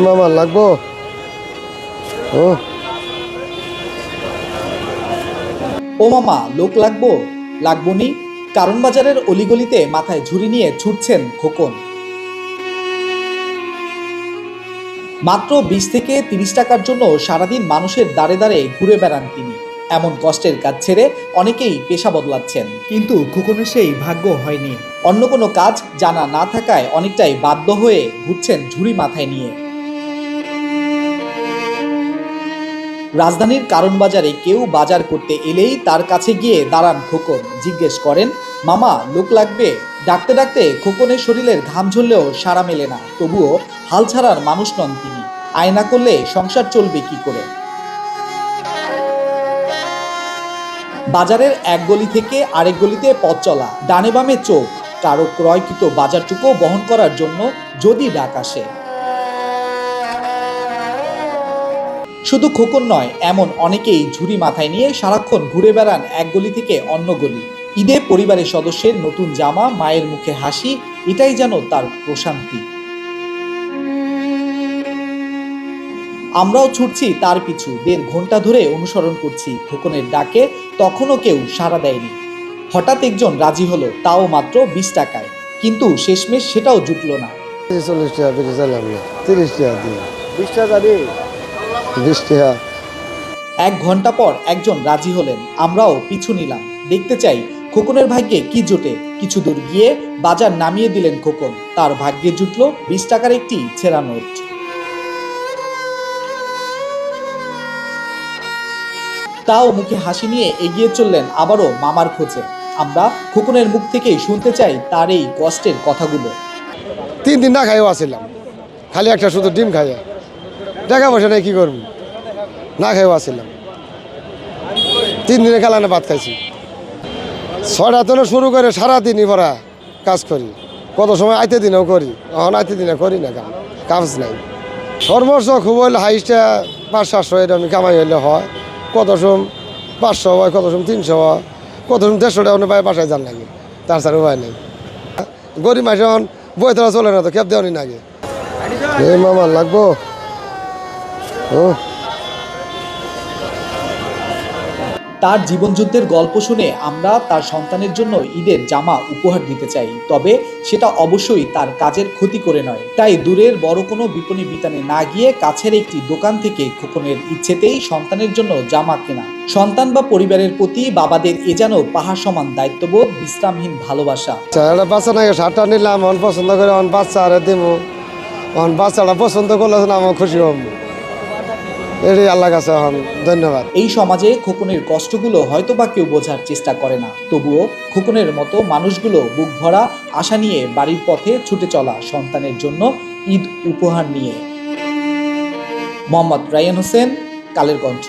মামা লাগবো। ও ও মামা, লোক লাগবো? লাগবো নি? কারণ বাজারের অলিগলিতে মাথায় ঝুড়ি নিয়ে ছুটছেন খোকন। মাত্র 20 থেকে 30 টাকার জন্য সারাদিন মানুষের দাঁড়ে দাঁড়ে ঘুরে বেড়ান তিনি। এমন কষ্টের কাজ ছেড়ে অনেকেই পেশা বদলাচ্ছেন, কিন্তু খোকনের সেই ভাগ্য হয়নি। অন্য কোনো কাজ জানা না থাকায় অনেকটাই বাধ্য হয়ে ঘুরছেন ঝুড়ি মাথায় নিয়ে। রাজধানীর কারণ বাজারে কেউ বাজার করতে এলেই তার কাছে গিয়ে দাঁড়ান খোকন, জিজ্ঞেস করেন, মামা লোক লাগবে? ডাকতে ডাকতে খোকনের শরীরের ঘাম ঝরলেও সাড়া মেলে না। তবুও হাল ছাড়ার মানুষ নন তিনি। আয়না করলে সংসার চলবে কি করে? বাজারের এক গলি থেকে আরেক গলিতে পথ চলা, ডানে বামে চোখ, কারো ক্রয়কৃত বাজারটুকু বহন করার জন্য যদি ডাক আসে। শুধু খোকন নয়, এমন অনেকেই ঝুড়ি মাথায় নিয়ে সারাক্ষণ ঘুরে বেড়ান এক গলি থেকে অন্য গলি। ঈদে পরিবারের সদস্যের নতুন জামা, মায়ের মুখে হাসি, এটাই যেন তার প্রশান্তি। আমরাও ছুটছি তার পিছু, 1.5 ঘন্টা ধরে অনুসরণ করছি খোকনের ডাকে, তখনও কেউ সাড়া দেয়নি। হঠাৎ একজন রাজি হলো, তাও মাত্র 20 টাকায়। কিন্তু শেষমেশ সেটাও জুটল না। 40 টাকা বেশি চাইলাম না, 30 টাকা দিয়ে। 20 টাকা যাবে। 20 টাকা। 1 ঘন্টা পর একজন রাজি হলেন, আমরাও পিছু নিলাম। দেখতে চাই খোকনের ভাগ্যে কি জোটে। কিছু দূর গিয়ে বাজার নামিয়ে দিলেন খোকন। তার ভাগ্যে জুটল 20 টাকার একটি ছেঁড়া নোট। তাও মুখে হাসি নিয়ে এগিয়ে চললেন আবারও মামার খোঁজে। আমরা খোকনের মুখ থেকেই শুনতে চাই তার এই কষ্টের কথাগুলো। 3 দিন না খাইও আসছিলাম, খালি একটা শুধু ডিম খাইয়া। টাকা পয়সা নেই, কি করবো? না খাইও আসছিলাম। 3 দিনে কালানে ভাত খাইছি। 6টা তো শুরু করে সারাদিনই ভরা কাজ করি। কত সময় আইতে দিনেও করি, এখন আইতে দিনে করি না, কাজ নাই। সর্বোচ্চ খুব হইলে হাইস্টটা 500-700 এটা আমি কামাই হইলে হয়। কত সময় 500 হয়, কত সময় 300 হয়, কত সময় 150 টাকা বাসায় যান লাগে। তার ছাড়া উপায় নেই। গরিব মাসে এখন বই তোলা চলে না, তো খেপ দেওয়ানি নাগে। মামা লাগবো। ও তার জীবনযুদ্ধের গল্প শুনে আমরা তার সন্তানের জন্য ঈদের জামা উপহার দিতে চাই, তবে সেটা অবশ্যই তার কাজের ক্ষতি করে নয়। তাই দূরের বড় কোনো বিপণী বিতানে না গিয়ে কাছের একটি দোকান থেকে খোকনের ইচ্ছেতেই সন্তানের জন্য জামা কেনা। সন্তান বা পরিবারের প্রতি বাবাদের এ যেন পাহাড় সমান দায়িত্ববোধ, বিশ্রামহীন ভালোবাসা। একটা বাচ্চা নাকি শার্টটা নিলাম, অন পছন্দ করে অন বাচ্চা আরে দিমু, অন বাচ্চাটা পছন্দ করলে আমার খুশি হব। এটাই আল্লাহ কাছে এখন ধন্যবাদ। এই সমাজে খোকনের কষ্টগুলো হয়তো বা কেউ বোঝার চেষ্টা করে না, তবুও খোকনের মতো মানুষগুলো বুক ভরা আশা নিয়ে বাড়ির পথে ছুটে চলা সন্তানের জন্য ঈদ উপহার নিয়ে। মোহাম্মদ রায়হান হোসেন, কালের কণ্ঠ।